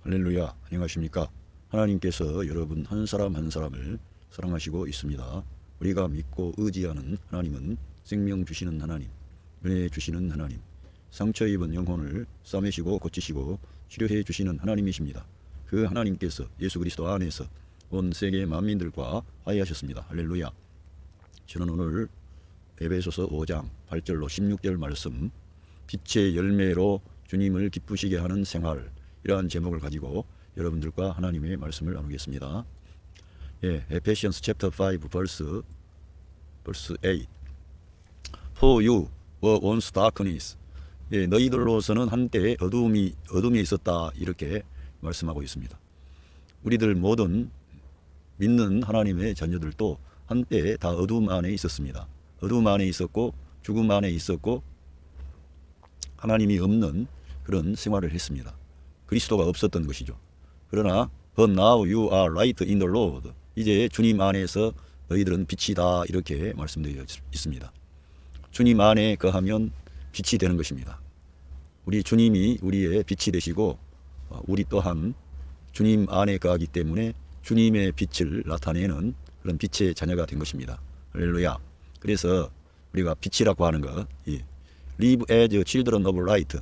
할렐루야, 안녕하십니까? 하나님께서 여러분 한 사람 한 사람을 사랑하시고 있습니다. 우리가 믿고 의지하는 하나님은 생명 주시는 하나님, 은혜 주시는 하나님, 상처 입은 영혼을 싸매시고 고치시고 치료해 주시는 하나님이십니다. 그 하나님께서 예수 그리스도 안에서 온 세계 만민들과 화해하셨습니다. 할렐루야. 저는 오늘 에베소서 5장 8절로 16절 말씀, 빛의 열매로 주님을 기쁘시게 하는 생활, 이러한 제목을 가지고 여러분들과 하나님의 말씀을 나누겠습니다. Ephesians chapter 5 verse 8. For you were once darkness. 너희들로서는 한때 어둠이 있었다, 이렇게 말씀하고 있습니다. 우리들 모든 믿는 하나님의 자녀들도 한때 다 어둠 안에 있었습니다. 어둠 안에 있었고 죽음 안에 있었고 하나님이 없는 그런 생활을 했습니다. 그리스도가 없었던 것이죠. 그러나 But now you are light in the Lord. 이제 주님 안에서 너희들은 빛이다, 이렇게 말씀되어 있습니다. 주님 안에 거하면 빛이 되는 것입니다. 우리 주님이 우리의 빛이 되시고 우리 또한 주님 안에 거하기 때문에 주님의 빛을 나타내는 그런 빛의 자녀가 된 것입니다. 할렐루야. 그래서 우리가 빛이라고 하는 것, Live as children of light.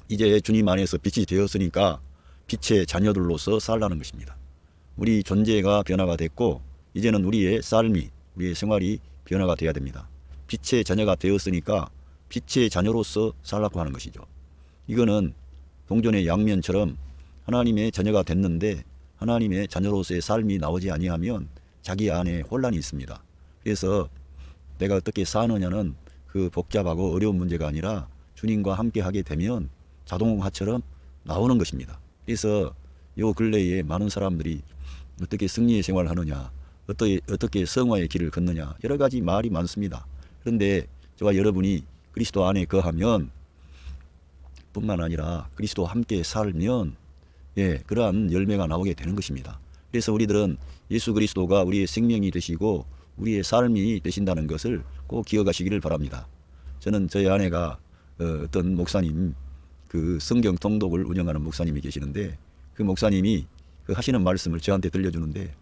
이제 주님 안에서 빛이 되었으니까 빛의 자녀들로서 살라는 것입니다. 우리 존재가 변화가 됐고 이제는 우리의 삶이, 우리의 생활이 변화가 되어야 됩니다. 빛의 자녀가 되었으니까 빛의 자녀로서 살라고 하는 것이죠. 이거는 동전의 양면처럼 하나님의 자녀가 됐는데 하나님의 자녀로서의 삶이 나오지 아니하면 자기 안에 혼란이 있습니다. 그래서 내가 어떻게 사느냐는 그 복잡하고 어려운 문제가 아니라 주님과 함께 하게 되면 자동화처럼 나오는 것입니다. 그래서 요 근래에 많은 사람들이 어떻게 승리의 생활을 하느냐, 어떻게 성화의 길을 걷느냐, 여러 가지 말이 많습니다. 그런데 저와 여러분이 그리스도 안에 거하면 뿐만 아니라 그리스도와 함께 살면 그러한 열매가 나오게 되는 것입니다. 그래서 우리들은 예수 그리스도가 우리의 생명이 되시고 우리의 삶이 되신다는 것을 꼭 기억하시기를 바랍니다. 저는 저희 아내가 어떤 목사님, 그 성경 통독을 운영하는 목사님이 계시는데 그 목사님이 그 하시는 말씀을 저한테 들려주는데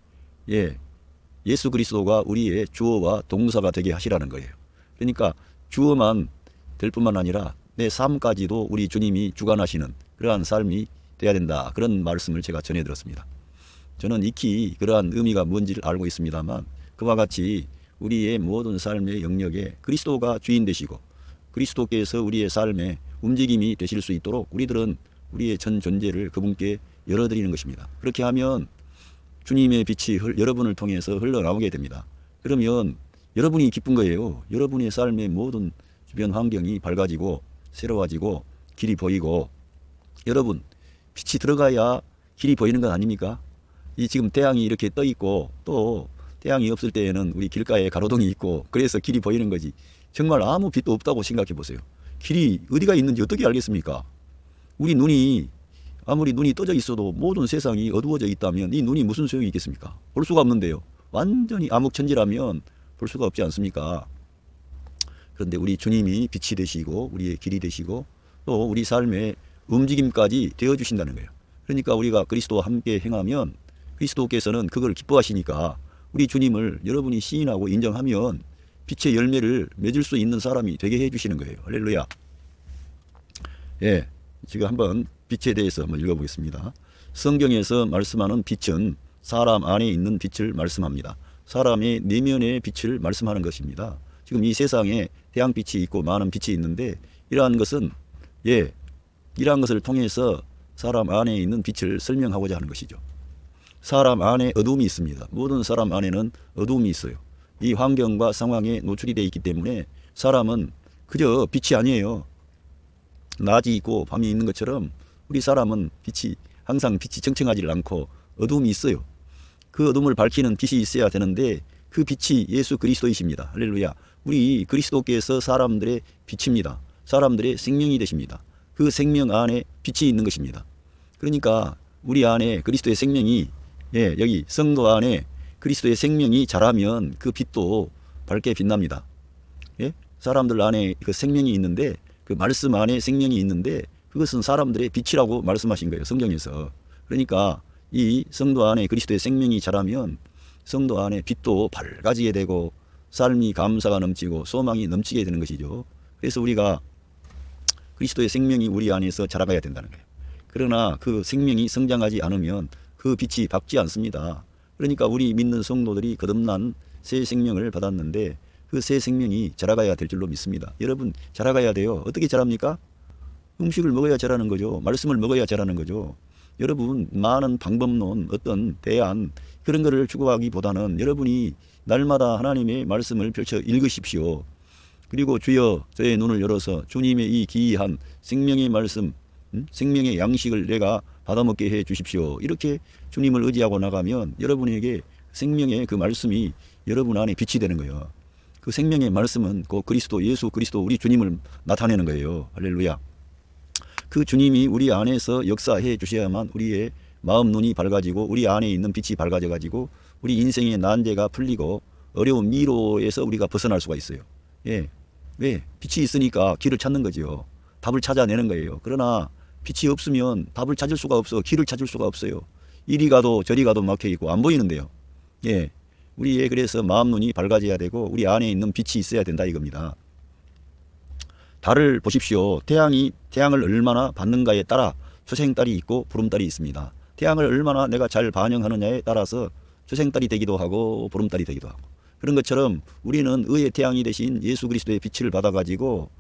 예수 그리스도가 우리의 주어와 동사가 되게 하시라는 거예요. 그러니까 주어만 될 뿐만 아니라 내 삶까지도 우리 주님이 주관하시는 그러한 삶이 돼야 된다, 그런 말씀을 제가 전해 들었습니다. 저는 익히 그러한 의미가 뭔지를 알고 있습니다만 그와 같이 우리의 모든 삶의 영역에 그리스도가 주인 되시고 그리스도께서 우리의 삶에 움직임이 되실 수 있도록 우리들은 우리의 전 존재를 그분께 열어드리는 것입니다. 그렇게 하면 주님의 빛이 여러분을 통해서 흘러나오게 됩니다. 그러면 여러분이 기쁜 거예요. 여러분의 삶의 모든 주변 환경이 밝아지고 새로워지고 길이 보이고, 여러분 빛이 들어가야 길이 보이는 것 아닙니까? 이 지금 태양이 이렇게 떠 있고 또 태양이 없을 때에는 우리 길가에 가로등이 있고 그래서 길이 보이는 거지, 정말 아무 빛도 없다고 생각해 보세요. 길이 어디가 있는지 어떻게 알겠습니까? 우리 눈이 아무리 눈이 떠져 있어도 모든 세상이 어두워져 있다면 이 눈이 무슨 소용이 있겠습니까? 볼 수가 없는데요. 완전히 암흑천지라면 볼 수가 없지 않습니까? 그런데 우리 주님이 빛이 되시고 우리의 길이 되시고 또 우리 삶의 움직임까지 되어주신다는 거예요. 그러니까 우리가 그리스도와 함께 행하면 그리스도께서는 그걸 기뻐하시니까 우리 주님을 여러분이 시인하고 인정하면 빛의 열매를 맺을 수 있는 사람이 되게 해주시는 거예요. 할렐루야. 지금 한번 빛에 대해서 한번 읽어보겠습니다. 성경에서 말씀하는 빛은 사람 안에 있는 빛을 말씀합니다. 사람의 내면의 빛을 말씀하는 것입니다. 지금 이 세상에 태양빛이 있고 많은 빛이 있는데 이러한 것은 이러한 것을 통해서 사람 안에 있는 빛을 설명하고자 하는 것이죠. 사람 안에 어둠이 있습니다. 모든 사람 안에는 어둠이 있어요. 이 환경과 상황에 노출이 되어 있기 때문에 사람은 그저 빛이 아니에요. 낮이 있고 밤이 있는 것처럼 우리 사람은 항상 빛이 청청하지 않고 어둠이 있어요. 그 어둠을 밝히는 빛이 있어야 되는데 그 빛이 예수 그리스도이십니다. 할렐루야. 우리 그리스도께서 사람들의 빛입니다. 사람들의 생명이 되십니다. 그 생명 안에 빛이 있는 것입니다. 그러니까 우리 안에 그리스도의 생명이, 여기 성도 안에 그리스도의 생명이 자라면 그 빛도 밝게 빛납니다. 사람들 안에 그 생명이 있는데 그 말씀 안에 생명이 있는데 그것은 사람들의 빛이라고 말씀하신 거예요. 성경에서. 그러니까 이 성도 안에 그리스도의 생명이 자라면 성도 안에 빛도 밝아지게 되고 삶이 감사가 넘치고 소망이 넘치게 되는 것이죠. 그래서 우리가 그리스도의 생명이 우리 안에서 자라가야 된다는 거예요. 그러나 그 생명이 성장하지 않으면 그 빛이 밝지 않습니다. 그러니까 우리 믿는 성도들이 거듭난 새 생명을 받았는데 그 새 생명이 자라가야 될 줄로 믿습니다. 여러분, 자라가야 돼요. 어떻게 자랍니까? 음식을 먹어야 자라는 거죠. 말씀을 먹어야 자라는 거죠. 여러분, 많은 방법론, 어떤 대안 그런 거를 추구하기보다는 여러분이 날마다 하나님의 말씀을 펼쳐 읽으십시오. 그리고 주여 저의 눈을 열어서 주님의 이 기이한 생명의 말씀, 생명의 양식을 내가 받아먹게 해 주십시오. 이렇게 주님을 의지하고 나가면 여러분에게 생명의 그 말씀이 여러분 안에 빛이 되는 거예요. 그 생명의 말씀은 그 그리스도, 예수 그리스도 우리 주님을 나타내는 거예요. 할렐루야. 그 주님이 우리 안에서 역사해 주셔야만 우리의 마음 눈이 밝아지고 우리 안에 있는 빛이 밝아져 가지고 우리 인생의 난제가 풀리고 어려운 미로에서 우리가 벗어날 수가 있어요. 예. 왜? 빛이 있으니까 길을 찾는 거죠. 답을 찾아내는 거예요. 그러나 빛이 없으면 답을 찾을 수가 없어. 길을 찾을 수가 없어요. 이리 가도 저리 가도 막혀 있고 안 보이는데요. 예. 우리의 그래서 마음 눈이 밝아져야 되고 우리 안에 있는 빛이 있어야 된다 이겁니다. 달을 보십시오. 태양을 얼마나 받는가에 따라 초생달이 있고 보름달이 있습니다. 태양을 얼마나 내가 잘 반영하느냐에 따라서 초생달이 되기도 하고 보름달이 되기도 하고 그런 것처럼 우리는 의의 태양이 되신 예수 그리스도의 빛을 받아가지고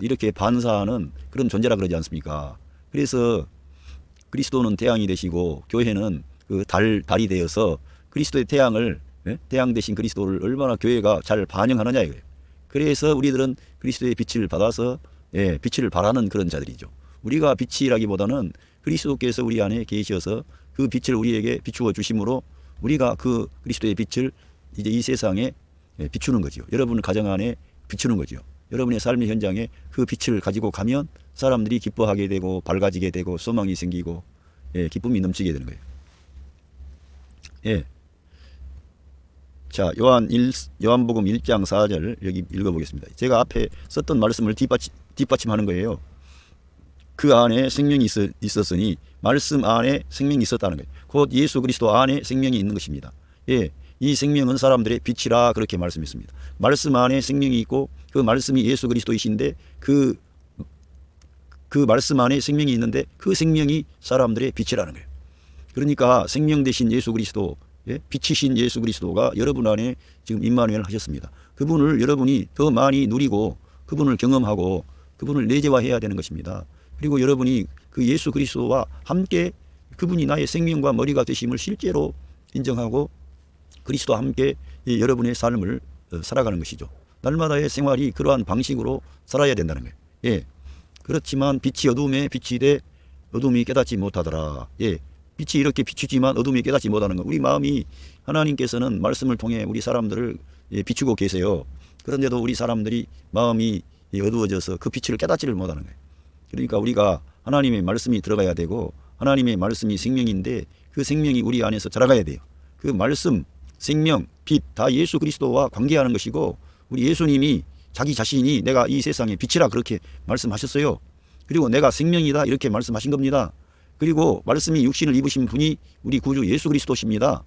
이렇게 반사하는 그런 존재라 그러지 않습니까? 그래서 그리스도는 태양이 되시고 교회는 그 달이 되어서 그리스도의 태양을 태양 되신 그리스도를 얼마나 교회가 잘 반영하느냐 이거예요. 그래서 우리들은 그리스도의 빛을 받아서 빛을 발하는 그런 자들이죠. 우리가 빛이라기보다는 그리스도께서 우리 안에 계셔서 그 빛을 우리에게 비추어 주심으로 우리가 그 그리스도의 빛을 이제 이 세상에 비추는 거죠. 여러분 가정 안에 비추는 거죠. 여러분의 삶의 현장에 그 빛을 가지고 가면 사람들이 기뻐하게 되고 밝아지게 되고 소망이 생기고 기쁨이 넘치게 되는 거예요. 예. 자, 요한복음 1장 4절 여기 읽어보겠습니다. 제가 앞에 썼던 말씀을 뒷받침하는 거예요. 그 안에 생명이 있었으니 말씀 안에 생명이 있었다는 거예요. 곧 예수 그리스도 안에 생명이 있는 것입니다. 예, 이 생명은 사람들의 빛이라 그렇게 말씀했습니다. 말씀 안에 생명이 있고 그 말씀이 예수 그리스도이신데 그 말씀 안에 생명이 있는데 그 생명이 사람들의 빛이라는 거예요. 그러니까 생명 되신 예수 그리스도, 빛이신 예수 그리스도가 여러분 안에 지금 임마누엘 하셨습니다. 그분을 여러분이 더 많이 누리고 그분을 경험하고 그분을 내재화해야 되는 것입니다. 그리고 여러분이 그 예수 그리스도와 함께 그분이 나의 생명과 머리가 되심을 실제로 인정하고 그리스도와 함께 여러분의 삶을 살아가는 것이죠. 날마다의 생활이 그러한 방식으로 살아야 된다는 거예요. 예. 그렇지만 빛이 어둠에 빛이 돼 어둠이 깨닫지 못하더라. 예. 빛이 이렇게 비추지만 어둠이 깨닫지 못하는 것. 우리 마음이 하나님께서는 말씀을 통해 우리 사람들을 비추고 계세요. 그런데도 우리 사람들이 마음이 어두워져서 그 빛을 깨닫지를 못하는 거예요. 그러니까 우리가 하나님의 말씀이 들어가야 되고 하나님의 말씀이 생명인데 그 생명이 우리 안에서 자라가야 돼요. 그 말씀, 생명, 빛 다 예수 그리스도와 관계하는 것이고 우리 예수님이 자기 자신이 내가 이 세상의 빛이라 그렇게 말씀하셨어요. 그리고 내가 생명이다 이렇게 말씀하신 겁니다. 그리고 말씀이 육신을 입으신 분이 우리 구주 예수 그리스도십니다.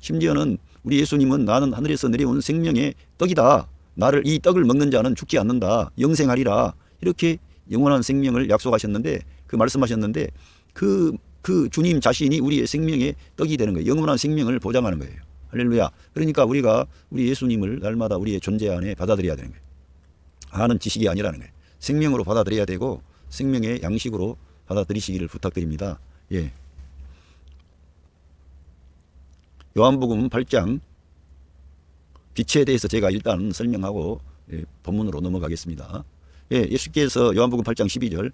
심지어는 우리 예수님은 나는 하늘에서 내려온 생명의 떡이다. 나를 이 떡을 먹는 자는 죽지 않는다. 영생하리라. 이렇게 영원한 생명을 약속하셨는데 그 말씀하셨는데 그 주님 자신이 우리의 생명의 떡이 되는 거예요. 영원한 생명을 보장하는 거예요. 할렐루야. 그러니까 우리가 우리 예수님을 날마다 우리의 존재 안에 받아들여야 되는 거예요. 아는 지식이 아니라는 거예요. 생명으로 받아들여야 되고 생명의 양식으로 받아들이시기를 부탁드립니다. 예. 요한복음 8장 빛에 대해서 제가 일단 설명하고 본문으로 넘어가겠습니다. 예, 예수께서 요한복음 8장 12절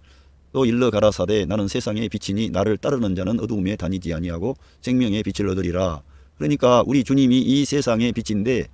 또 일러 가라사대 나는 세상의 빛이니 나를 따르는 자는 어두움에 다니지 아니하고 생명의 빛을 얻으리라. 그러니까 우리 주님이 이 세상의 빛인데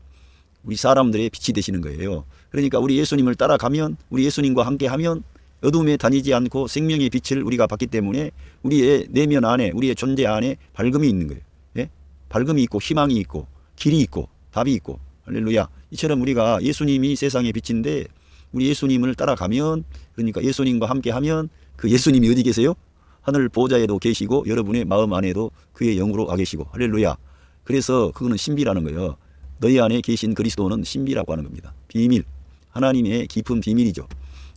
우리 사람들의 빛이 되시는 거예요. 그러니까 우리 예수님을 따라가면 우리 예수님과 함께하면 어둠에 다니지 않고 생명의 빛을 우리가 받기 때문에 우리의 내면 안에 우리의 존재 안에 밝음이 있는 거예요. 예? 밝음이 있고 희망이 있고 길이 있고 답이 있고 할렐루야. 이처럼 우리가 예수님이 세상의 빛인데 우리 예수님을 따라가면 그러니까 예수님과 함께하면 그 예수님이 어디 계세요? 하늘 보좌에도 계시고 여러분의 마음 안에도 그의 영으로 와 계시고 할렐루야. 그래서 그거는 신비라는 거예요. 너희 안에 계신 그리스도는 신비라고 하는 겁니다. 비밀, 하나님의 깊은 비밀이죠.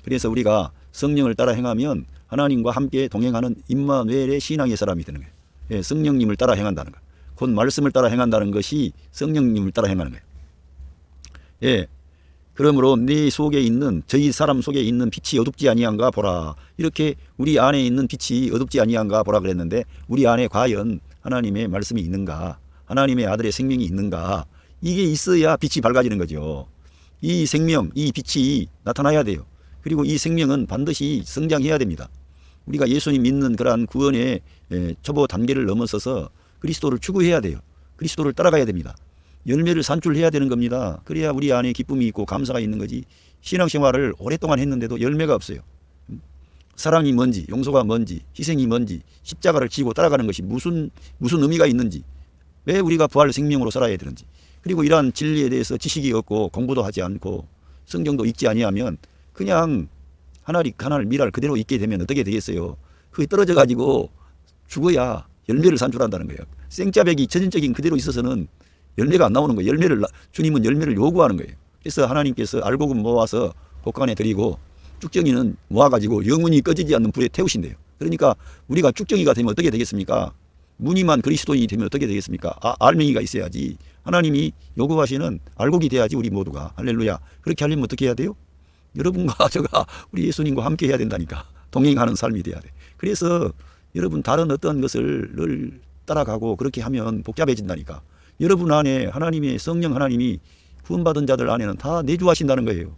그래서 우리가 성령을 따라 행하면 하나님과 함께 동행하는 임마누엘의 신앙의 사람이 되는 거예요. 예, 성령님을 따라 행한다는 것. 곧 말씀을 따라 행한다는 것이 성령님을 따라 행하는 거예요. 예, 그러므로 네 속에 있는 저희 사람 속에 있는 빛이 어둡지 아니한가 보라. 이렇게 우리 안에 있는 빛이 어둡지 아니한가 보라 그랬는데 우리 안에 과연 하나님의 말씀이 있는가? 하나님의 아들의 생명이 있는가? 이게 있어야 빛이 밝아지는 거죠. 이 생명, 이 빛이 나타나야 돼요. 그리고 이 생명은 반드시 성장해야 됩니다. 우리가 예수님 믿는 그러한 구원의 초보 단계를 넘어서서 그리스도를 추구해야 돼요. 그리스도를 따라가야 됩니다. 열매를 산출해야 되는 겁니다. 그래야 우리 안에 기쁨이 있고 감사가 있는 거지. 신앙생활을 오랫동안 했는데도 열매가 없어요. 사랑이 뭔지, 용서가 뭔지, 희생이 뭔지, 십자가를 지고 따라가는 것이 무슨 의미가 있는지, 왜 우리가 부활 생명으로 살아야 되는지, 그리고 이러한 진리에 대해서 지식이 없고 공부도 하지 않고 성경도 읽지 아니하면 그냥 하나를 미랄 그대로 읽게 되면 어떻게 되겠어요? 그게 떨어져 가지고 죽어야 열매를 산출한다는 거예요. 생짜배기 천연적인 그대로 있어서는 열매가 안 나오는 거예요. 주님은 열매를 요구하는 거예요. 그래서 하나님께서 알곡은 모아서 곡간에 드리고 쭉정이는 모아가지고 영원히 꺼지지 않는 불에 태우신대요. 그러니까 우리가 쭉정이가 되면 어떻게 되겠습니까? 무늬만 그리스도인이 되면 어떻게 되겠습니까? 알맹이가 있어야지. 하나님이 요구하시는 알곡이 돼야지 우리 모두가. 할렐루야. 그렇게 하려면 어떻게 해야 돼요? 여러분과 저가 우리 예수님과 함께 해야 된다니까. 동행하는 삶이 돼야 돼. 그래서 여러분 다른 어떤 것을 늘 따라가고 그렇게 하면 복잡해진다니까. 여러분 안에 하나님의 성령 하나님이 구원받은 자들 안에는 다 내주하신다는 거예요.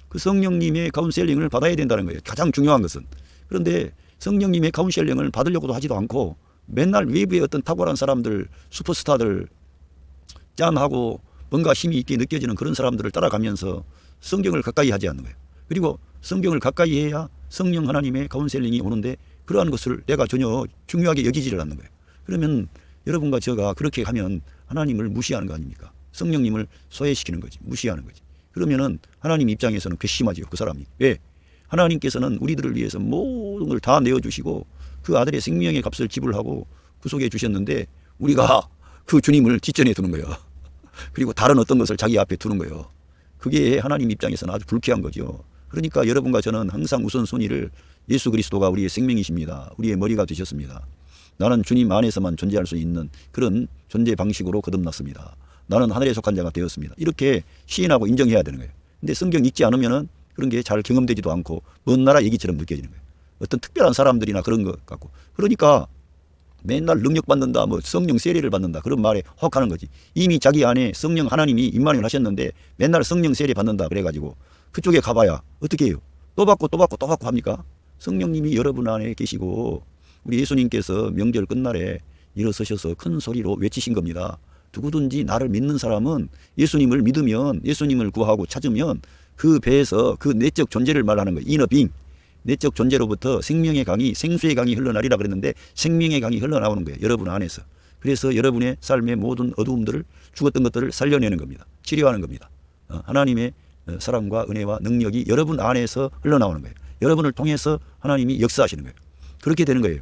그 성령님의 카운셀링을 받아야 된다는 거예요. 가장 중요한 것은. 그런데 성령님의 카운셀링을 받으려고도 하지도 않고 맨날 외부의 어떤 탁월한 사람들, 슈퍼스타들, 짠하고 뭔가 힘이 있게 느껴지는 그런 사람들을 따라가면서 성경을 가까이 하지 않는 거예요. 그리고 성경을 가까이 해야 성령 하나님의 카운셀링이 오는데 그러한 것을 내가 전혀 중요하게 여기지를 않는 거예요. 그러면 여러분과 제가 그렇게 하면 하나님을 무시하는 거 아닙니까? 성령님을 소외시키는 거지. 무시하는 거지. 그러면은 하나님 입장에서는 괘씸하지요. 그 사람이. 왜? 하나님께서는 우리들을 위해서 모든 걸 다 내어주시고 그 아들의 생명의 값을 지불하고 구속해 주셨는데 우리가 그 주님을 뒷전에 두는 거예요. 그리고 다른 어떤 것을 자기 앞에 두는 거예요. 그게 하나님 입장에서는 아주 불쾌한 거죠. 그러니까 여러분과 저는 항상 우선순위를 예수 그리스도가 우리의 생명이십니다. 우리의 머리가 되셨습니다. 나는 주님 안에서만 존재할 수 있는 그런 존재 방식으로 거듭났습니다. 나는 하늘에 속한 자가 되었습니다. 이렇게 시인하고 인정해야 되는 거예요. 근데 성경 읽지 않으면은 그런 게 잘 경험되지도 않고 먼 나라 얘기처럼 느껴지는 거예요. 어떤 특별한 사람들이나 그런 것 같고. 그러니까 맨날 능력 받는다, 뭐 성령 세례를 받는다 그런 말에 혹하는 거지. 이미 자기 안에 성령 하나님이 임만을 하셨는데 맨날 성령 세례 받는다 그래가지고 그쪽에 가봐야 어떻게 해요? 또 받고 또 받고 또 받고 합니까? 성령님이 여러분 안에 계시고 우리 예수님께서 명절 끝날에 일어서셔서 큰 소리로 외치신 겁니다. 누구든지 나를 믿는 사람은 예수님을 믿으면 예수님을 구하고 찾으면 그 배에서 그 내적 존재를 말하는 거예요. 이너빙. 내적 존재로부터 생명의 강이 생수의 강이 흘러나리라 그랬는데 생명의 강이 흘러나오는 거예요. 여러분 안에서. 그래서 여러분의 삶의 모든 어두움들을 죽었던 것들을 살려내는 겁니다. 치료하는 겁니다. 하나님의 사랑과 은혜와 능력이 여러분 안에서 흘러나오는 거예요. 여러분을 통해서 하나님이 역사하시는 거예요. 그렇게 되는 거예요.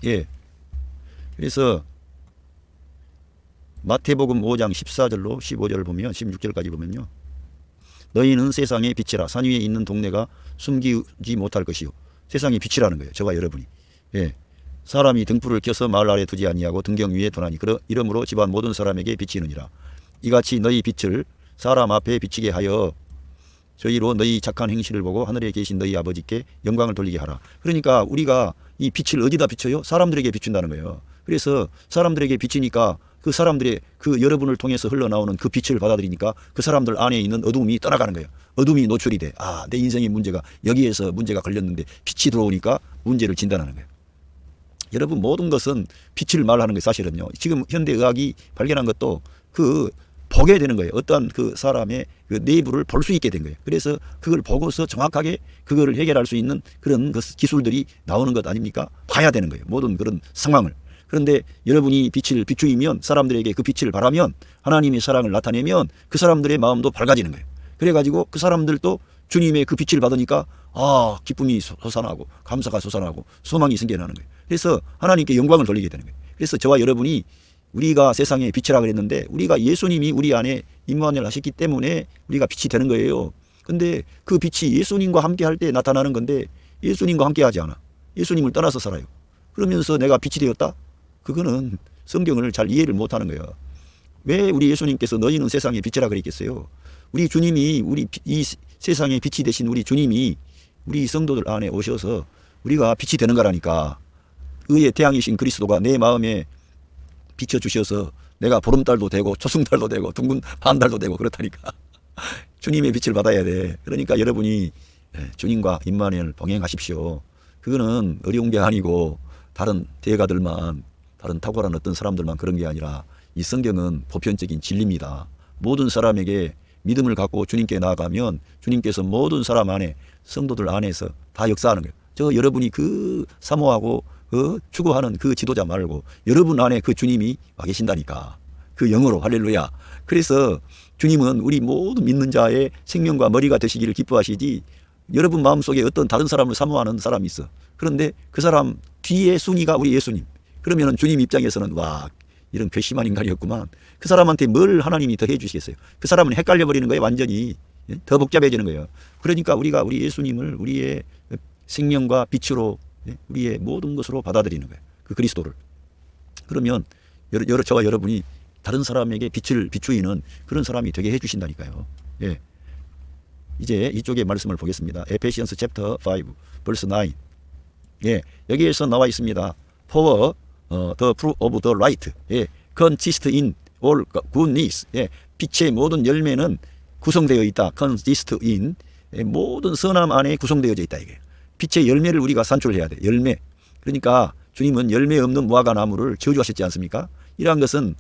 예. 그래서 마태복음 5장 14절로 15절을 보면 16절까지 보면요. 너희는 세상의 빛이라. 산 위에 있는 동네가 숨기지 못할 것이요. 세상의 빛이라는 거예요. 저와 여러분이. 예. 사람이 등불을 켜서 마을 아래 두지 아니하고 등경 위에 두나니 이러므로 집안 모든 사람에게 비치느니라. 이같이 너희 빛을 사람 앞에 비치게 하여 저희로 너희 착한 행실을 보고 하늘에 계신 너희 아버지께 영광을 돌리게 하라. 그러니까 우리가 이 빛을 어디다 비춰요? 사람들에게 비춘다는 거예요. 그래서 사람들에게 비치니까 그 사람들의 그 여러분을 통해서 흘러나오는 그 빛을 받아들이니까 그 사람들 안에 있는 어둠이 떠나가는 거예요. 어둠이 노출이 돼. 아, 내 인생의 문제가 여기에서 문제가 걸렸는데 빛이 들어오니까 문제를 진단하는 거예요. 여러분 모든 것은 빛을 말하는 게 사실은요. 지금 현대의학이 발견한 것도 그 보게 되는 거예요. 어떠한 그 사람의 그 내부를 볼 수 있게 된 거예요. 그래서 그걸 보고서 정확하게 그거를 해결할 수 있는 그런 기술들이 나오는 것 아닙니까? 봐야 되는 거예요. 모든 그런 상황을. 그런데 여러분이 빛을 비추이면 사람들에게 그 빛을 바라면 하나님의 사랑을 나타내면 그 사람들의 마음도 밝아지는 거예요. 그래가지고 그 사람들도 주님의 그 빛을 받으니까 기쁨이 솟아나고 감사가 솟아나고 소망이 생겨나는 거예요. 그래서 하나님께 영광을 돌리게 되는 거예요. 그래서 저와 여러분이 우리가 세상의 빛이라 그랬는데 우리가 예수님이 우리 안에 임무를 하셨기 때문에 우리가 빛이 되는 거예요. 근데 그 빛이 예수님과 함께 할 때 나타나는 건데 예수님과 함께 하지 않아. 예수님을 떠나서 살아요. 그러면서 내가 빛이 되었다? 그거는 성경을 잘 이해를 못하는 거예요. 왜 우리 예수님께서 너희는 세상의 빛이라 그랬겠어요? 우리 주님이 이 세상의 빛이 되신 우리 주님이 우리 성도들 안에 오셔서 우리가 빛이 되는 거라니까. 의의 태양이신 그리스도가 내 마음에 비춰주셔서 내가 보름달도 되고 초승달도 되고 둥근 반달도 되고 그렇다니까. 주님의 빛을 받아야 돼. 그러니까 여러분이 주님과 임마누엘 동행하십시오. 그거는 어려운 게 아니고 다른 대가들만, 다른 탁월한 어떤 사람들만 그런 게 아니라 이 성경은 보편적인 진리입니다. 모든 사람에게 믿음을 갖고 주님께 나아가면 주님께서 모든 사람 안에, 성도들 안에서 다 역사하는 거예요. 저 여러분이 그 사모하고 추구하는 그 지도자 말고 여러분 안에 그 주님이 와 계신다니까. 그 영으로. 할렐루야. 그래서 주님은 우리 모든 믿는 자의 생명과 머리가 되시기를 기뻐하시지, 여러분 마음속에 어떤 다른 사람을 사모하는 사람이 있어. 그런데 그 사람 뒤에 순위가 우리 예수님. 그러면 주님 입장에서는 와, 이런 괘씸한 인간이었구만. 그 사람한테 뭘 하나님이 더 해주시겠어요? 그 사람은 헷갈려 버리는 거예요. 완전히. 더 복잡해지는 거예요. 그러니까 우리가 우리 예수님을 우리의 생명과 빛으로, 우리의 모든 것으로 받아들이는 거예요. 그 그리스도를. 그러면 저와 여러분이 다른 사람에게 빛을 비추이는 그런 사람이 되게 해주신다니까요. 예. 이제 이쪽의 말씀을 보겠습니다. 에페시언스 챕터 5 벌스 9. 예, 여기에서 나와 있습니다. For the fruit of the light, 예, consist in all goodness. 예, 빛의 모든 열매는 구성되어 있다. consist in, 모든 선함 안에 구성되어져 있다 이게. 빛의 열매를 우리가 산출해야 돼. 열매. 그러니까 주님은 열매 없는 무화과 나무를 저주하셨지 않습니까? 이러한 것은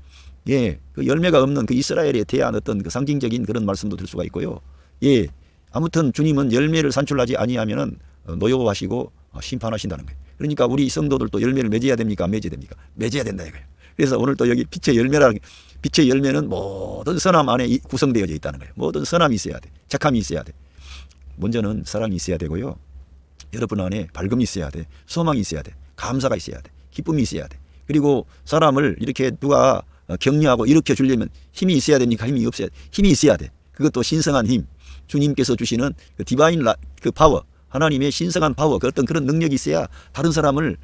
그 열매가 없는 그 이스라엘에 대한 어떤 그 상징적인 그런 말씀도 들 수가 있고요. 예, 아무튼 주님은 열매를 산출하지 아니하면은 노여워하시고 심판하신다는 거예요. 그러니까 우리 성도들도 열매를 맺어야 됩니까? 안 맺어야 됩니까? 맺어야 된다 이거예요. 그래서 오늘 또 여기 빛의 열매는 모든 선함 안에 구성되어져 있다는 거예요. 모든 선함이 있어야 돼. 착함이 있어야 돼. 먼저는 사랑이 있어야 되고요. 여러분 안에 밝음이 있어야 돼. 소망이 있어야 돼. 감사가 있어야 돼. 기쁨이 있어야 돼. 그리고 사람을 이렇게 누가 격려하고 일으켜 주려면 힘이 있어야 됩니까? 힘이 없어야 돼. 힘이 있어야 돼. 그것도 신성한 힘. 주님께서 주시는 그 디바인 그 파워, 하나님의 신성한 파워, 그 어떤 그런 능력이 있어야 다른 사람을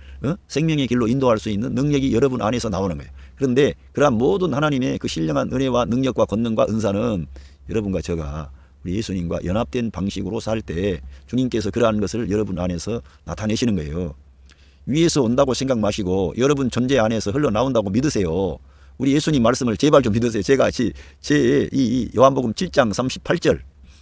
생명의 길로 인도할 수 있는 능력이 여러분 안에서 나오는 거예요. 그런데 그러한 모든 하나님의 그 신령한 은혜와 능력과 권능과 은사는 여러분과 저가 우리 예수님과 연합된 방식으로 살 때 주님께서 그러한 것을 여러분 안에서 나타내시는 거예요. 위에서 온다고 생각 마시고 여러분 존재 안에서 흘러나온다고 믿으세요. 우리 예수님 말씀을 제발 좀 믿으세요. 제가 이 요한복음 7장 38절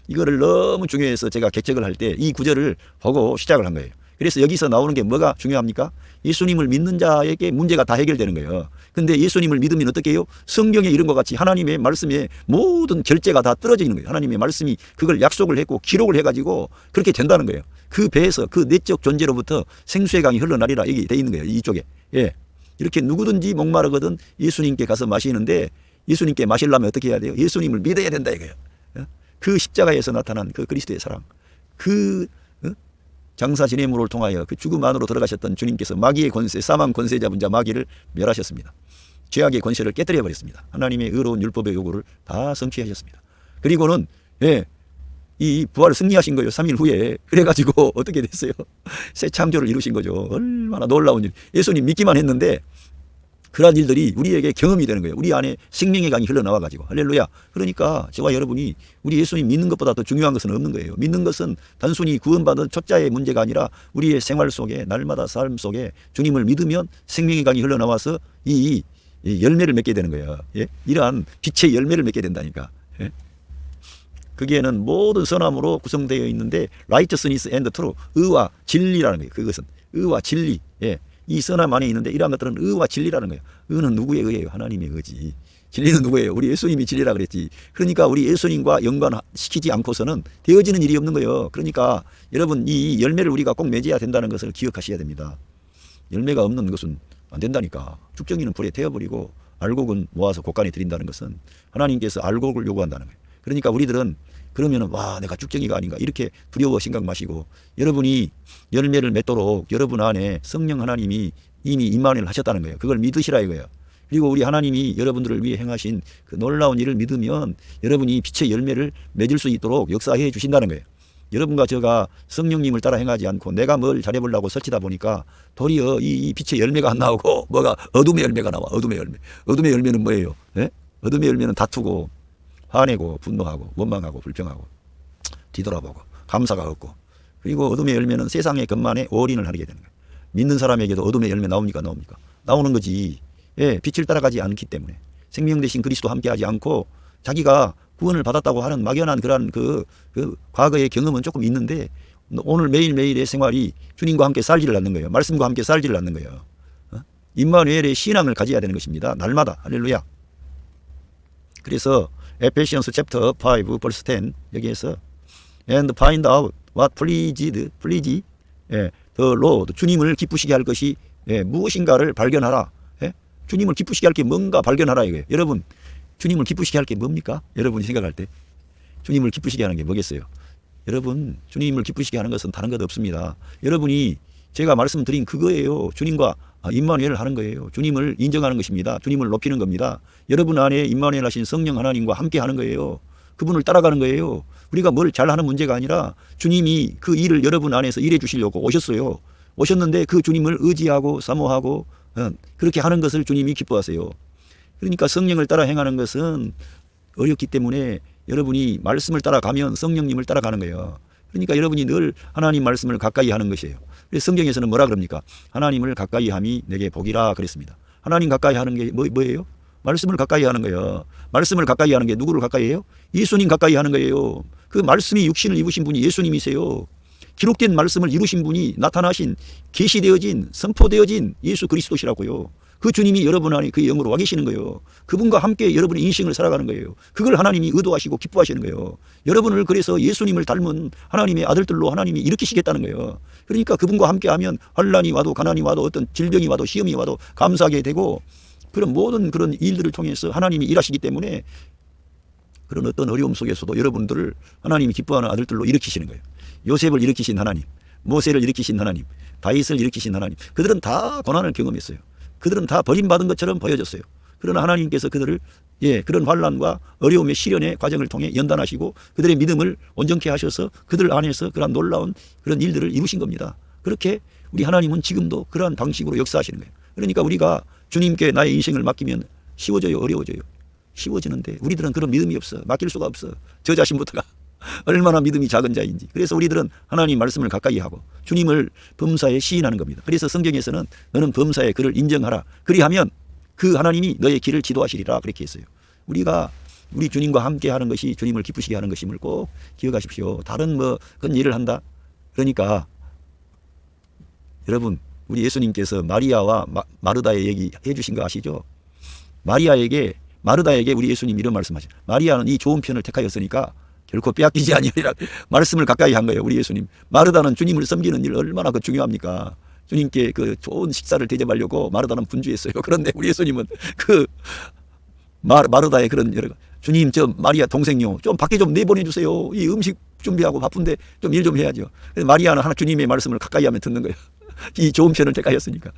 이거를 너무 중요해서 제가 개척을 할 때 이 구절을 보고 시작을 한 거예요. 그래서 여기서 나오는 게 뭐가 중요합니까? 예수님을 믿는 자에게 문제가 다 해결되는 거예요. 근데 예수님을 믿으면 어떻게 해요? 성경에 이런 것 같이 하나님의 말씀에 모든 결제가 다 떨어져 있는 거예요. 하나님의 말씀이 그걸 약속을 했고 기록을 해가지고 그렇게 된다는 거예요. 그 배에서 그 내적 존재로부터 생수의 강이 흘러나리라 이게 돼 있는 거예요. 이쪽에. 예. 이렇게 누구든지 목마르거든 예수님께 가서 마시는데 예수님께 마시려면 어떻게 해야 돼요? 예수님을 믿어야 된다 이거예요. 그 십자가에서 나타난 그 그리스도의 사랑, 그 장사 지내물을 통하여 그 죽음 안으로 들어가셨던 주님께서 마귀의 권세, 사망 권세 잡은 자 마귀를 멸하셨습니다. 죄악의 권세를 깨뜨려 버렸습니다. 하나님의 의로운 율법의 요구를 다 성취하셨습니다. 그리고는 이 부활을 승리하신 거예요. 3일 후에. 그래가지고 어떻게 됐어요? 새 창조를 이루신 거죠. 얼마나 놀라운 일. 예수님 믿기만 했는데 그러한 일들이 우리에게 경험이 되는 거예요. 우리 안에 생명의 강이 흘러나와가지고. 할렐루야. 그러니까 저와 여러분이 우리 예수님 믿는 것보다 더 중요한 것은 없는 거예요. 믿는 것은 단순히 구원받은 초짜의 문제가 아니라 우리의 생활 속에 날마다 삶 속에 주님을 믿으면 생명의 강이 흘러나와서 이 열매를 맺게 되는 거예요. 예? 이러한 빛의 열매를 맺게 된다니까. 예? 거기에는 모든 선함으로 구성되어 있는데 righteousness and truth, 의와 진리라는 거예요. 그것은 의와 진리. 예. 이 선함 안에 있는데 이러한 것들은 의와 진리라는 거예요. 의는 누구의 의예요? 하나님의 의지. 진리는 누구예요? 우리 예수님이 진리라 그랬지. 그러니까 우리 예수님과 연관시키지 않고서는 되어지는 일이 없는 거예요. 그러니까 여러분 이 열매를 우리가 꼭 맺어야 된다는 것을 기억하셔야 됩니다. 열매가 없는 것은 안 된다니까. 죽정이는 불에 태워버리고 알곡은 모아서 곡간에 드린다는 것은 하나님께서 알곡을 요구한다는 거예요. 그러니까 우리들은 그러면은 와 내가 쭉정이가 아닌가 이렇게 두려워 생각 마시고 여러분이 열매를 맺도록 여러분 안에 성령 하나님이 이미 임마누엘 하셨다는 거예요. 그걸 믿으시라 이거예요. 그리고 우리 하나님이 여러분들을 위해 행하신 그 놀라운 일을 믿으면 여러분이 빛의 열매를 맺을 수 있도록 역사해 주신다는 거예요. 여러분과 제가 성령님을 따라 행하지 않고 내가 뭘 잘해보려고 설치다 보니까 도리어 이 빛의 열매가 안 나오고 뭐가 어둠의 열매가 나와. 어둠의 열매. 어둠의 열매는 뭐예요? 예? 어둠의 열매는 다투고 화내고 분노하고 원망하고 불평하고 뒤돌아보고 감사가 없고 그리고 어둠의 열매는 세상의 것만에 올인을 하게 되는 거예요. 믿는 사람에게도 어둠의 열매 나옵니까? 나옵니까? 나오는 거지. 예, 빛을 따라가지 않기 때문에 생명 대신 그리스도 함께하지 않고 자기가 구원을 받았다고 하는 막연한 그런 그 과거의 경험은 조금 있는데 오늘 매일매일의 생활이 주님과 함께 살지를 않는 거예요. 말씀과 함께 살지를 않는 거예요. 임마누엘의 신앙을 가져야 되는 것입니다. 날마다. 할렐루야. 그래서 에페시언스 챕터 5 벌스 10 여기에서 and find out what pleased the Lord 주님을 기쁘시게 할 것이 무엇인가를 발견하라. 주님을 기쁘시게 할 게 뭔가 발견하라 이거예요. 여러분 주님을 기쁘시게 할 게 뭡니까? 여러분이 생각할 때 주님을 기쁘시게 하는 게 뭐겠어요? 여러분 주님을 기쁘시게 하는 것은 다른 것 없습니다. 여러분이 제가 말씀드린 그거예요. 주님과 임마누엘을 하는 거예요. 주님을 인정하는 것입니다. 주님을 높이는 겁니다. 여러분 안에 임마누엘 하신 성령 하나님과 함께 하는 거예요. 그분을 따라가는 거예요. 우리가 뭘 잘하는 문제가 아니라 주님이 그 일을 여러분 안에서 일해 주시려고 오셨어요. 오셨는데 그 주님을 의지하고 사모하고 그렇게 하는 것을 주님이 기뻐하세요. 그러니까 성령을 따라 행하는 것은 어렵기 때문에 여러분이 말씀을 따라가면 성령님을 따라가는 거예요. 그러니까 여러분이 늘 하나님 말씀을 가까이 하는 것이에요. 그래서 성경에서는 뭐라 그럽니까? 하나님을 가까이 함이 내게 복이라 그랬습니다. 하나님 가까이 하는 게 뭐예요? 말씀을 가까이 하는 거예요. 말씀을 가까이 하는 게 누구를 가까이 해요? 예수님 가까이 하는 거예요. 그 말씀이 육신을 입으신 분이 예수님이세요. 기록된 말씀을 이루신 분이 나타나신 계시되어진 선포되어진 예수 그리스도시라고요. 그 주님이 여러분 안에 그 영으로 와 계시는 거예요. 그분과 함께 여러분의 인생을 살아가는 거예요. 그걸 하나님이 의도하시고 기뻐하시는 거예요. 여러분을 그래서 예수님을 닮은 하나님의 아들들로 하나님이 일으키시겠다는 거예요. 그러니까 그분과 함께하면 환난이 와도 가난이 와도 어떤 질병이 와도 시험이 와도 감사하게 되고 그런 모든 그런 일들을 통해서 하나님이 일하시기 때문에 그런 어떤 어려움 속에서도 여러분들을 하나님이 기뻐하는 아들들로 일으키시는 거예요. 요셉을 일으키신 하나님, 모세를 일으키신 하나님, 다윗을 일으키신 하나님, 그들은 다 고난을 경험했어요. 그들은 다 버림받은 것처럼 보여졌어요. 그러나 하나님께서 그들을 그런 환난과 어려움의 시련의 과정을 통해 연단하시고 그들의 믿음을 온전케 하셔서 그들 안에서 그러한 놀라운 그런 일들을 이루신 겁니다. 그렇게 우리 하나님은 지금도 그러한 방식으로 역사하시는 거예요. 그러니까 우리가 주님께 나의 인생을 맡기면 쉬워져요, 어려워져요? 쉬워지는데 우리들은 그런 믿음이 없어. 맡길 수가 없어. 저 자신부터가 얼마나 믿음이 작은 자인지. 그래서 우리들은 하나님 말씀을 가까이 하고 주님을 범사에 시인하는 겁니다. 그래서 성경에서는 너는 범사에 그를 인정하라. 그리하면 그 하나님이 너의 길을 지도하시리라 그렇게 했어요. 우리가 우리 주님과 함께 하는 것이 주님을 기쁘시게 하는 것임을 꼭 기억하십시오. 다른 그런 일을 한다. 그러니까 여러분 우리 예수님께서 마리아와 마르다의 얘기 해주신 거 아시죠? 마르다에게 우리 예수님 이런 말씀하시죠. 마리아는 이 좋은 편을 택하였으니까 결코 빼앗기지 아니하리라 말씀을 가까이 한 거예요. 우리 예수님. 마르다는 주님을 섬기는 일 얼마나 그 중요합니까? 주님께 그 좋은 식사를 대접하려고 마르다는 분주했어요. 그런데 우리 예수님은 그 마르다의 그런 여러 주님 저 마리아 동생요 좀 밖에 좀 내보내주세요. 이 음식 준비하고 바쁜데 좀 일 좀 해야죠. 그래서 마리아는 하나 주님의 말씀을 가까이 하면 듣는 거예요. 이 좋은 편을 택하였으니까.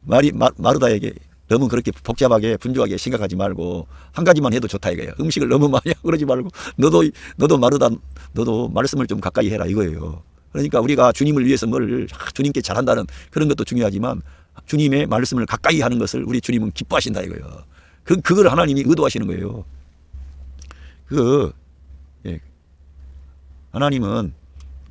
마르다에게 너무 그렇게 복잡하게 분주하게 생각하지 말고 한 가지만 해도 좋다 이거예요. 음식을 너무 많이 하고 그러지 말고 너도 마르다 너도 말씀을 좀 가까이 해라 이거예요. 그러니까 우리가 주님을 위해서 뭘 주님께 잘한다는 그런 것도 중요하지만 주님의 말씀을 가까이 하는 것을 우리 주님은 기뻐하신다 이거예요. 그걸 하나님이 의도하시는 거예요. 하나님은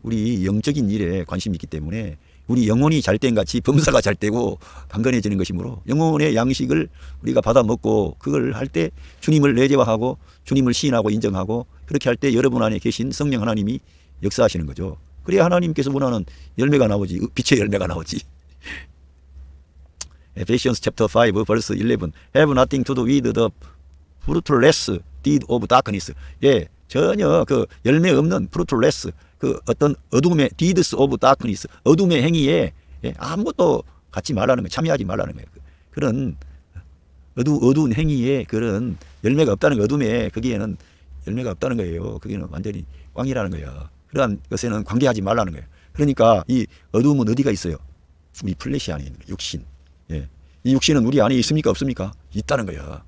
우리 영적인 일에 관심이 있기 때문에 우리 영혼이 잘 된 같이 범사가 잘 되고 강건해지는 것이므로 영혼의 양식을 우리가 받아 먹고 그걸 할 때 주님을 내재화하고 주님을 시인하고 인정하고 그렇게 할 때 여러분 안에 계신 성령 하나님이 역사하시는 거죠. 그래야 하나님께서 원하는 열매가 나오지. 빛의 열매가 나오지. Ephesians chapter 5 verse 11 Have nothing to do with the fruitless deed of darkness. 전혀 그 열매 없는 fruitless 그 어떤 어둠의 deeds of darkness 어둠의 행위에 아무것도 갖지 말라는 거예요. 참여하지 말라는 거예요. 그런 어두운 행위에 그런 열매가 없다는 거 어둠에 거기에는 열매가 없다는 거예요. 그게는 완전히 꽝이라는 거야. 그러한 것에는 관계하지 말라는 거예요. 그러니까 이 어두움은 어디가 있어요? 우리 플래시 안에 있는 거예요. 육신. 예. 이 육신은 우리 안에 있습니까? 없습니까? 있다는 거야.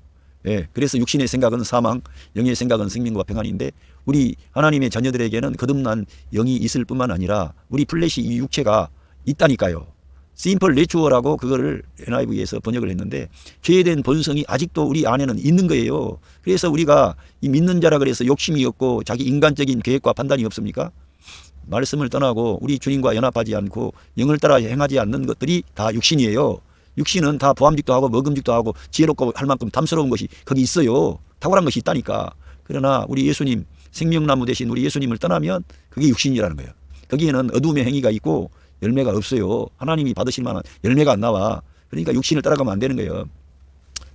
예. 그래서 육신의 생각은 사망, 영의 생각은 생명과 평안인데 우리 하나님의 자녀들에게는 거듭난 영이 있을 뿐만 아니라 우리 플래시 이 육체가 있다니까요. 심플 내추어라고 그거를 NIV에서 번역을 했는데 죄된 본성이 아직도 우리 안에는 있는 거예요. 그래서 우리가 이 믿는 자라 그래서 욕심이 없고 자기 인간적인 계획과 판단이 없습니까? 말씀을 떠나고 우리 주님과 연합하지 않고 영을 따라 행하지 않는 것들이 다 육신이에요. 육신은 다 보암직도 하고 먹음직도 하고 지혜롭고 할 만큼 탐스러운 것이 거기 있어요. 탁월한 것이 있다니까. 그러나 우리 예수님 생명나무 대신 우리 예수님을 떠나면 그게 육신이라는 거예요. 거기에는 어둠의 행위가 있고 열매가 없어요. 하나님이 받으실 만한 열매가 안 나와. 그러니까 육신을 따라가면 안 되는 거예요.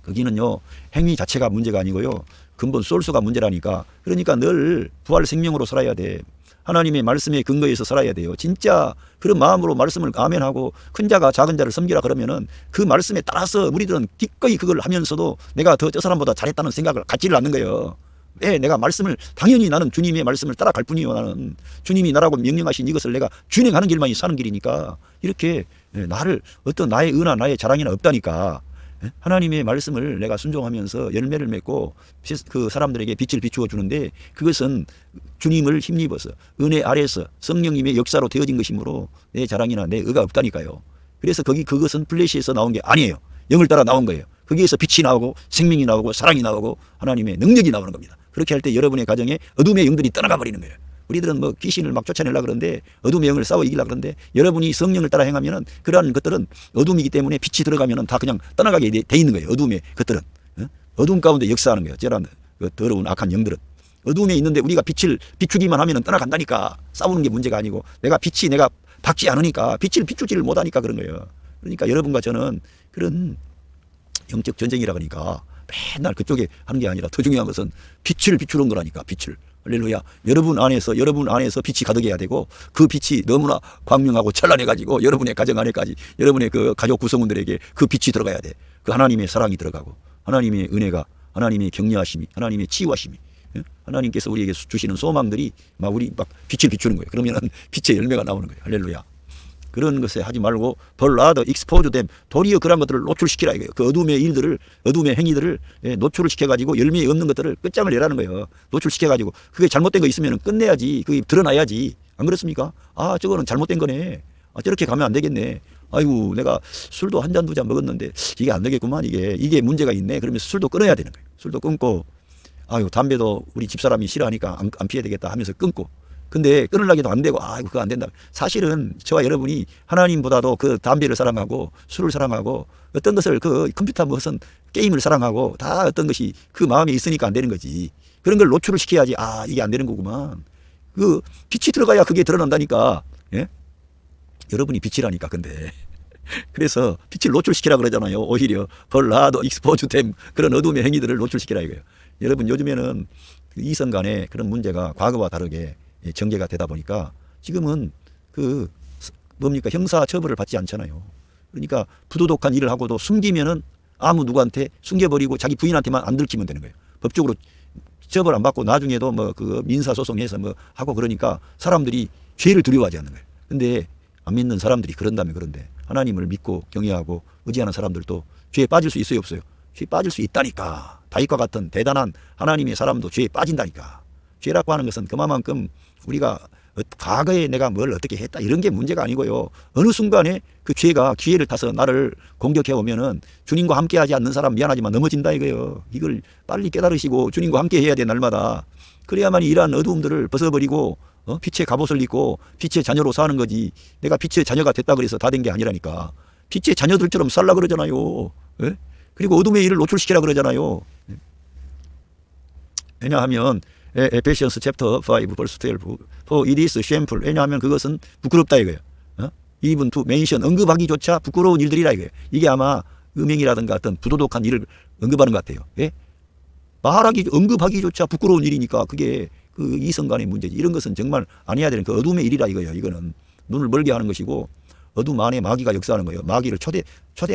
거기는요 행위 자체가 문제가 아니고요 근본 소스가 문제라니까. 그러니까 늘 부활 생명으로 살아야 돼. 하나님의 말씀에 근거해서 살아야 돼요. 진짜 그런 마음으로 말씀을 아멘하고 큰 자가 작은 자를 섬기라 그러면은 그 말씀에 따라서 우리들은 기꺼이 그걸 하면서도 내가 더 저 사람보다 잘했다는 생각을 갖지를 않는 거예요. 왜? 내가 말씀을 당연히 나는 주님의 말씀을 따라갈 뿐이요. 나는 주님이 나라고 명령하신 이것을 내가 준행하는 길만이 사는 길이니까 이렇게 나를 어떤 나의 은하 나의 자랑이나 없다니까. 하나님의 말씀을 내가 순종하면서 열매를 맺고 그 사람들에게 빛을 비추어 주는데 그것은 주님을 힘입어서 은혜 아래서 성령님의 역사로 되어진 것이므로 내 자랑이나 내 의가 없다니까요. 그래서 그것은 플래시에서 나온 게 아니에요. 영을 따라 나온 거예요. 거기에서 빛이 나오고 생명이 나오고 사랑이 나오고 하나님의 능력이 나오는 겁니다. 그렇게 할 때 여러분의 가정에 어둠의 영들이 떠나가 버리는 거예요. 우리들은 뭐 귀신을 막 쫓아내려고 그러는데 어둠의 영을 싸워 이기려고 그러는데 여러분이 성령을 따라 행하면은 그러한 것들은 어둠이기 때문에 빛이 들어가면은 다 그냥 떠나가게 돼 있는 거예요. 어둠의 것들은. 어둠 가운데 역사하는 거예요. 저런 더러운 악한 영들은. 어둠에 있는데 우리가 빛을 비추기만 하면은 떠나간다니까. 싸우는 게 문제가 아니고 내가 받지 않으니까 빛을 비추지를 못하니까 그런 거예요. 그러니까 여러분과 저는 그런 영적 전쟁이라 그러니까 맨날 그쪽에 하는 게 아니라 더 중요한 것은 빛을 비추는 거라니까. 빛을. 할렐루야. 여러분 안에서 빛이 가득해야 되고 그 빛이 너무나 광명하고 찬란해가지고 여러분의 가정 안에까지 여러분의 그 가족 구성원들에게 그 빛이 들어가야 돼. 그 하나님의 사랑이 들어가고 하나님의 은혜가 하나님의 격려하심이 하나님의 치유하심이 하나님께서 우리에게 주시는 소망들이 막 우리 막 빛을 비추는 거예요. 그러면은 빛의 열매가 나오는 거예요. 할렐루야. 그런 것에 하지 말고 벌라더 익스포즈 됨 도리어 그런 것들을 노출시키라 이거예요. 그 어둠의 일들을 어둠의 행위들을 노출을 시켜가지고 열매 없는 것들을 끝장을 내라는 거예요. 노출시켜가지고 그게 잘못된 거 있으면 끝내야지. 그게 드러나야지. 안 그렇습니까? 아 저거는 잘못된 거네. 아 저렇게 가면 안 되겠네. 아이고 내가 술도 한 잔 두 잔 먹었는데 이게 안 되겠구만. 이게 문제가 있네. 그러면서 술도 끊어야 되는 거예요. 술도 끊고 아유 담배도 우리 집사람이 싫어하니까 안 피해야 되겠다 하면서 끊고 근데 끊으려기도 안 되고 이거 그거 안 된다. 사실은 저와 여러분이 하나님보다도 그 담배를 사랑하고 술을 사랑하고 어떤 것을 그 컴퓨터 무슨 게임을 사랑하고 다 어떤 것이 그 마음에 있으니까 안 되는 거지. 그런 걸 노출을 시켜야지. 이게 안 되는 거구만. 그 빛이 들어가야 그게 드러난다니까. 예? 여러분이 빛이라니까. 근데 그래서 빛을 노출시키라 그러잖아요. 오히려 벌라도 익스포즈 됨 그런 어둠의 행위들을 노출시키라 이거예요. 여러분 요즘에는 이성 간에 그런 문제가 과거와 다르게 전개가 되다 보니까 지금은 형사 처벌을 받지 않잖아요. 그러니까 부도덕한 일을 하고도 숨기면은 아무 누구한테 숨겨버리고 자기 부인한테만 안 들키면 되는 거예요. 법적으로 처벌 안 받고 나중에도 민사소송해서 하고 그러니까 사람들이 죄를 두려워하지 않는 거예요. 근데 안 믿는 사람들이 그런다면 그런데 하나님을 믿고 경외하고 의지하는 사람들도 죄에 빠질 수 있어요, 없어요? 죄에 빠질 수 있다니까. 다윗과 같은 대단한 하나님의 사람도 죄에 빠진다니까. 죄라고 하는 것은 그만큼 우리가 과거에 내가 뭘 어떻게 했다 이런 게 문제가 아니고요. 어느 순간에 그 죄가 기회를 타서 나를 공격해 오면은 주님과 함께하지 않는 사람 미안하지만 넘어진다 이거예요. 이걸 빨리 깨달으시고 주님과 함께 해야 돼 날마다. 그래야만 이러한 어두움들을 벗어버리고 빛의 갑옷을 입고 빛의 자녀로 사는 거지. 내가 빛의 자녀가 됐다 그래서 다 된 게 아니라니까. 빛의 자녀들처럼 살라 그러잖아요. 예? 그리고 어둠의 일을 노출시키라 그러잖아요. 왜냐하면 에페시언스 챕터 5 벌스 12 For it is shameful. 왜냐하면 그것은 부끄럽다 이거예요. even to mention 언급하기조차 부끄러운 일들이라 이거예요. 이게 아마 음행이라든가 어떤 부도덕한 일을 언급하는 것 같아요. 예? 언급하기조차 부끄러운 일이니까 그게 그 이성 간의 문제지. 이런 것은 정말 안 해야 되는 그 어둠의 일이라 이거예요. 이거는 눈을 멀게 하는 것이고 어둠 안에 마귀가 역사하는 거예요. 마귀를 초대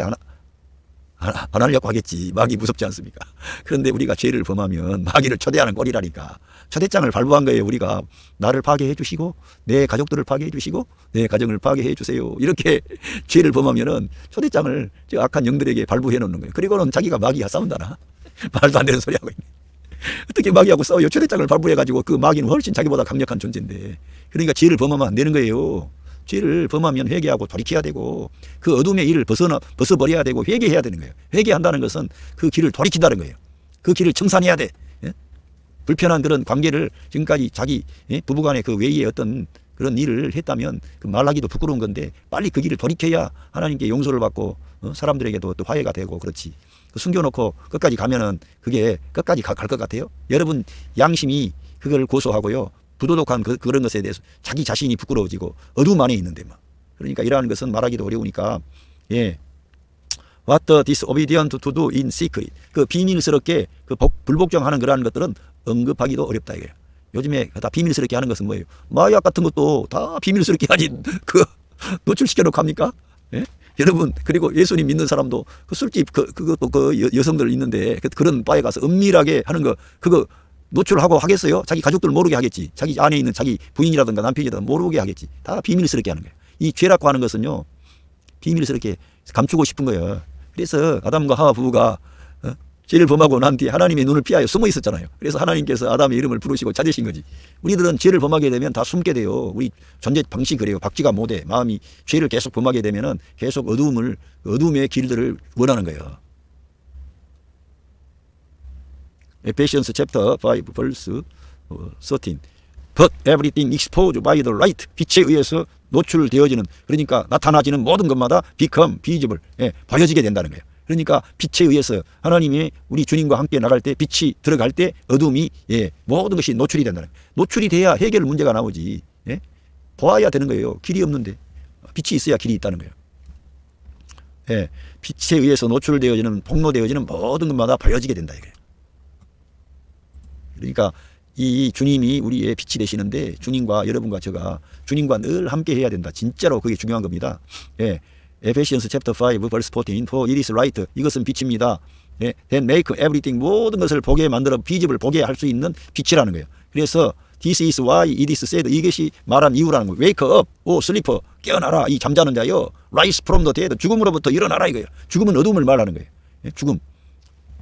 안 하려고 하겠지. 마귀 무섭지 않습니까? 그런데 우리가 죄를 범하면 마귀를 초대하는 꼴이라니까. 초대장을 발부한 거예요. 우리가 나를 파괴해 주시고 내 가족들을 파괴해 주시고 내 가정을 파괴해 주세요. 이렇게 죄를 범하면은 초대장을 저 악한 영들에게 발부해 놓는 거예요. 그리고는 자기가 마귀와 싸운다나 말도 안 되는 소리 하고 있네. 어떻게 마귀하고 싸워요? 초대장을 발부해 가지고 그 마귀는 훨씬 자기보다 강력한 존재인데. 그러니까 죄를 범하면 안 되는 거예요. 죄를 범하면 회개하고 돌이켜야 되고 그 어둠의 일을 벗어버려야 되고 회개해야 되는 거예요. 회개한다는 것은 그 길을 돌이킨다는 거예요. 그 길을 청산해야 돼. 예? 불편한 그런 관계를 지금까지 자기 부부간의 그 외의의 어떤 그런 일을 했다면 그 말하기도 부끄러운 건데 빨리 그 길을 돌이켜야 하나님께 용서를 받고 사람들에게도 또 화해가 되고 그렇지. 숨겨놓고 끝까지 가면은 그게 끝까지 갈 것 같아요. 여러분 양심이 그걸 고소하고요. 부도덕한 그런 것에 대해서 자기 자신이 부끄러워지고 어둠 안에 있는데 뭐. 그러니까 이러한 것은 말하기도 어려우니까 예. What the disobedient to do in secret. 그 비밀스럽게 그 불복종하는 그러한 것들은 언급하기도 어렵다 이거예요. 요즘에 다 비밀스럽게 하는 것은 뭐예요? 마약 같은 것도 다 비밀스럽게 하지 그 노출시켜 놓고 합니까? 예? 여러분 그리고 예수님 믿는 사람도 그 술집 그것도 그 여성들 있는데 그런 바에 가서 은밀하게 하는 거 그거 노출하고 하겠어요? 자기 가족들 모르게 하겠지. 자기 안에 있는 자기 부인이라든가 남편이라든가 모르게 하겠지. 다 비밀스럽게 하는 거예요. 이 죄라고 하는 것은요. 비밀스럽게 감추고 싶은 거예요. 그래서 아담과 하와 부부가 죄를 범하고 난 뒤에 하나님의 눈을 피하여 숨어 있었잖아요. 그래서 하나님께서 아담의 이름을 부르시고 찾으신 거지. 우리들은 죄를 범하게 되면 다 숨게 돼요. 우리 존재 방식이 그래요. 박쥐가 못해. 마음이 죄를 계속 범하게 되면은 계속 어둠의 길들을 원하는 거예요. Ephesians chapter 5 verse 13. But everything exposed by the light. 빛에 의해서 노출되어지는 그러니까 나타나지는 모든 것마다 become visible. 예, 보여지게 된다는 거예요. 그러니까 빛에 의해서 하나님이 우리 주님과 함께 나갈 때 빛이 들어갈 때 어둠이 모든 것이 노출이 된다는 거예요. 노출이 돼야 해결 문제가 나오지. 예? 보아야 되는 거예요. 길이 없는데 빛이 있어야 길이 있다는 거예요. 예, 빛에 의해서 노출되어지는 폭로되어지는 모든 것마다 보여지게 된다 이거예요. 그러니까 이 주님이 우리의 빛이 되시는데 주님과 여러분과 제가 주님과 늘 함께 해야 된다. 진짜로 그게 중요한 겁니다. 예. Ephesians chapter 5 verse 14. For it is light. 이것은 빛입니다. 예. Then make everything 모든 것을 보게 만들어 비집을 보게 할 수 있는 빛이라는 거예요. 그래서 This is why it is said. 이것이 말한 이유라는 거예요. Wake up, O sleeper. 깨어나라 이 잠자는 자여. Rise from the dead. 죽음으로부터 일어나라 이거예요. 죽음은 어둠을 말하는 거예요. 예. 죽음.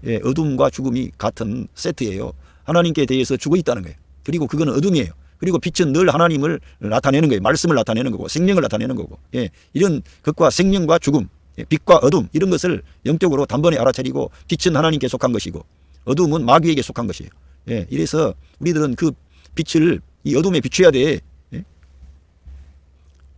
예. 어둠과 죽음이 같은 세트예요. 하나님께 대해서 죽어 있다는 거예요. 그리고 그건 어둠이에요. 그리고 빛은 늘 하나님을 나타내는 거예요. 말씀을 나타내는 거고 생명을 나타내는 거고 예, 이런 것과 생명과 죽음, 빛과 어둠 이런 것을 영적으로 단번에 알아차리고 빛은 하나님께 속한 것이고 어둠은 마귀에게 속한 것이에요. 예, 이래서 우리들은 그 빛을 이 어둠에 비춰야 돼. 예?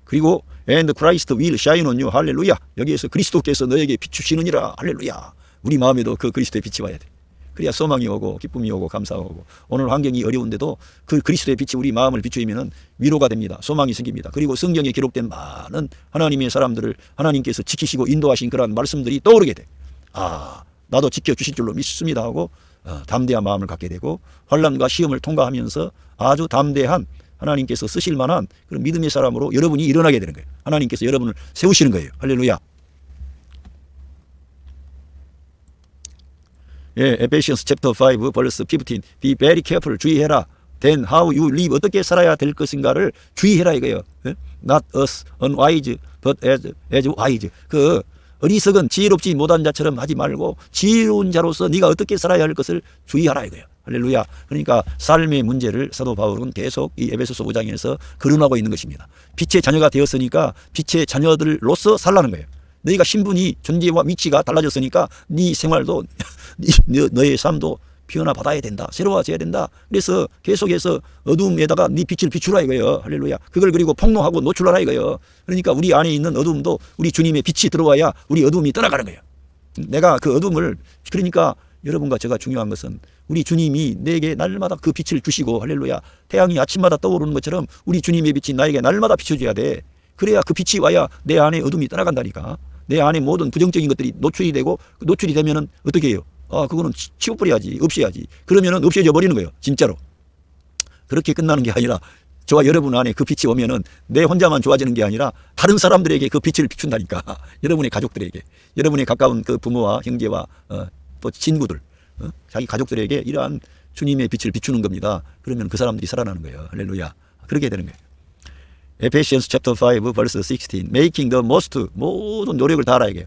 그리고 And Christ will shine on you. 할렐루야. 여기에서 그리스도께서 너에게 비추시느니라. 할렐루야. 우리 마음에도 그 그리스도의 빛이 와야 돼. 그래야 소망이 오고 기쁨이 오고 감사가 오고 오늘 환경이 어려운데도 그 그리스도의 빛이 우리 마음을 비추면 위로가 됩니다. 소망이 생깁니다. 그리고 성경에 기록된 많은 하나님의 사람들을 하나님께서 지키시고 인도하신 그런 말씀들이 떠오르게 돼. 아, 나도 지켜주실 줄로 믿습니다 하고 담대한 마음을 갖게 되고 환난과 시험을 통과하면서 아주 담대한 하나님께서 쓰실 만한 그런 믿음의 사람으로 여러분이 일어나게 되는 거예요. 하나님께서 여러분을 세우시는 거예요. 할렐루야. 예, Ephesians chapter 5 verse 15. Be very careful. 주의해라. Then how you live. 어떻게 살아야 될 것인가를 주의해라 이거예요. 예? Not as unwise, but as wise. 그 어리석은 지혜롭지 못한 자처럼 하지 말고 지혜로운 자로서 네가 어떻게 살아야 할 것을 주의하라 이거예요. 할렐루야. 그러니까 삶의 문제를 사도 바울은 계속 이 에베소서 5장에서 거론하고 있는 것입니다. 빛의 자녀가 되었으니까 빛의 자녀들로서 살라는 거예요. 너희가 신분이 존재와 위치가 달라졌으니까 네 생활도 너의 삶도 변화받아야 된다. 새로워져야 된다. 그래서 계속해서 어둠에다가 네 빛을 비추라 이거예요. 할렐루야. 그걸 그리고 폭로하고 노출하라 이거예요. 그러니까 우리 안에 있는 어둠도 우리 주님의 빛이 들어와야 우리 어둠이 떠나가는 거예요. 내가 그 어둠을 그러니까 여러분과 제가 중요한 것은 우리 주님이 내게 날마다 그 빛을 주시고 할렐루야. 태양이 아침마다 떠오르는 것처럼 우리 주님의 빛이 나에게 날마다 비춰줘야 돼. 그래야 그 빛이 와야 내 안에 어둠이 떠나간다니까. 내 안에 모든 부정적인 것들이 노출이 되고 노출이 되면은 어떻게 해요? 아, 그거는 치워버려야지. 없애야지. 그러면은 없어져 버리는 거예요. 진짜로. 그렇게 끝나는 게 아니라 저와 여러분 안에 그 빛이 오면은 내 혼자만 좋아지는 게 아니라 다른 사람들에게 그 빛을 비춘다니까. 여러분의 가족들에게, 여러분의 가까운 그 부모와 형제와 또 친구들, 자기 가족들에게 이러한 주님의 빛을 비추는 겁니다. 그러면 그 사람들이 살아나는 거예요. 할렐루야. 그렇게 되는 거예요. Ephesians chapter 5 verse 16 making the most 모든 노력을 다하라 이게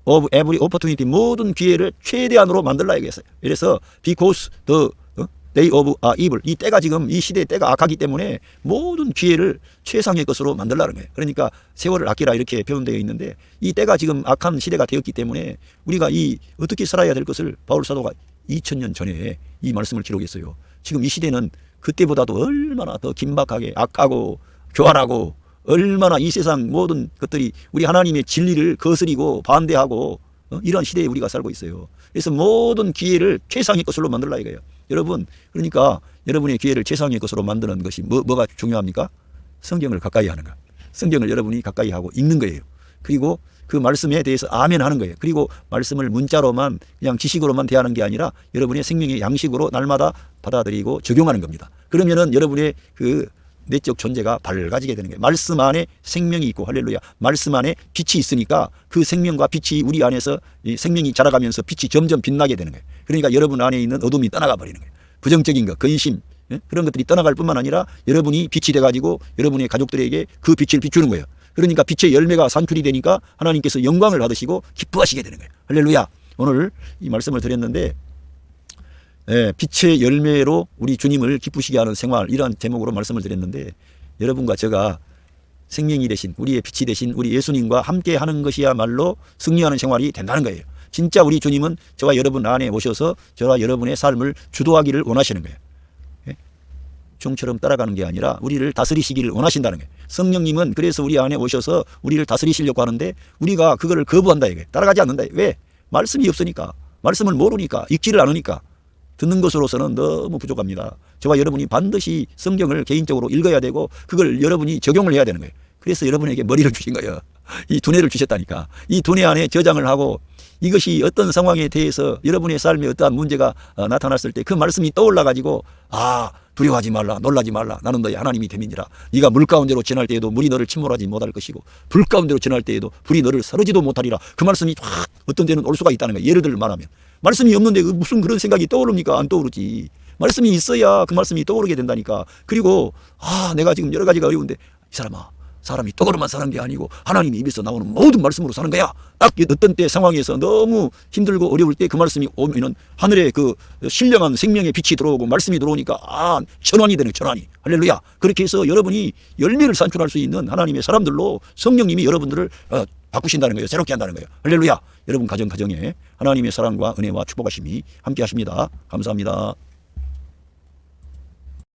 of every opportunity 모든 기회를 최대한으로 만들라 이겠어요. 그래서 because the day of evil 이 때가 지금 이 시대의 때가 악하기 때문에 모든 기회를 최상의 것으로 만들라는 거예요. 그러니까 세월을 아끼라 이렇게 표현되어 있는데 이 때가 지금 악한 시대가 되었기 때문에 우리가 이 어떻게 살아야 될 것을 바울 사도가 2000년 전에 이 말씀을 기록했어요. 지금 이 시대는 그때보다도 얼마나 더 긴박하게 악하고 교활하고 얼마나 이 세상 모든 것들이 우리 하나님의 진리를 거스리고 반대하고 이런 시대에 우리가 살고 있어요. 그래서 모든 기회를 최상의 것으로 만들라 이거예요. 여러분 그러니까 여러분의 기회를 최상의 것으로 만드는 것이 뭐가 중요합니까? 성경을 가까이 하는 거. 성경을 여러분이 가까이 하고 읽는 거예요. 그리고 그 말씀에 대해서 아멘 하는 거예요. 그리고 말씀을 문자로만 그냥 지식으로만 대하는 게 아니라 여러분의 생명의 양식으로 날마다 받아들이고 적용하는 겁니다. 그러면은 여러분의 그 내적 존재가 밝아지게 되는 거예요. 말씀 안에 생명이 있고 할렐루야. 말씀 안에 빛이 있으니까 그 생명과 빛이 우리 안에서 이 생명이 자라가면서 빛이 점점 빛나게 되는 거예요. 그러니까 여러분 안에 있는 어둠이 떠나가 버리는 거예요. 부정적인 것, 근심 그런 것들이 떠나갈 뿐만 아니라 여러분이 빛이 돼가지고 여러분의 가족들에게 그 빛을 비추는 거예요. 그러니까 빛의 열매가 산출이 되니까 하나님께서 영광을 받으시고 기뻐하시게 되는 거예요. 할렐루야. 오늘 이 말씀을 드렸는데 빛의 열매로 우리 주님을 기쁘시게 하는 생활 이러한 제목으로 말씀을 드렸는데 여러분과 제가 생명이 되신 우리의 빛이 되신 우리 예수님과 함께 하는 것이야말로 승리하는 생활이 된다는 거예요. 진짜 우리 주님은 저와 여러분 안에 오셔서 저와 여러분의 삶을 주도하기를 원하시는 거예요. 종처럼 따라가는 게 아니라 우리를 다스리시기를 원하신다는 거예요. 성령님은 그래서 우리 안에 오셔서 우리를 다스리시려고 하는데 우리가 그거를 거부한다 이게 따라가지 않는다. 왜? 말씀이 없으니까. 말씀을 모르니까. 읽지를 않으니까. 듣는 것으로서는 너무 부족합니다. 저와 여러분이 반드시 성경을 개인적으로 읽어야 되고 그걸 여러분이 적용을 해야 되는 거예요. 그래서 여러분에게 머리를 주신 거예요. 이 두뇌를 주셨다니까. 이 두뇌 안에 저장을 하고 이것이 어떤 상황에 대해서 여러분의 삶에 어떠한 문제가 나타났을 때 그 말씀이 떠올라 가지고 두려워하지 말라 놀라지 말라 나는 너희 하나님이 됨이니라. 네가 물 가운데로 지날 때에도 물이 너를 침몰하지 못할 것이고 불 가운데로 지날 때에도 불이 너를 사르지도 못하리라. 그 말씀이 확 어떤 데는 올 수가 있다는 거예요. 예를 들어 말하면 말씀이 없는데 무슨 그런 생각이 떠오릅니까? 안 떠오르지. 말씀이 있어야 그 말씀이 떠오르게 된다니까. 그리고 내가 지금 여러 가지가 어려운데 이 사람아 사람이 떡으로만 사는 게 아니고 하나님이 입에서 나오는 모든 말씀으로 사는 거야. 딱 어떤 때 상황에서 너무 힘들고 어려울 때 그 말씀이 오면은 하늘에 그 신령한 생명의 빛이 들어오고 말씀이 들어오니까 천환이 되는 천환이. 할렐루야. 그렇게 해서 여러분이 열매를 산출할 수 있는 하나님의 사람들로 성령님이 여러분들을 바꾸신다는 거예요. 새롭게 한다는 거예요. 할렐루야. 여러분 가정에 하나님의 사랑과 은혜와 축복하심이 함께 하십니다. 감사합니다.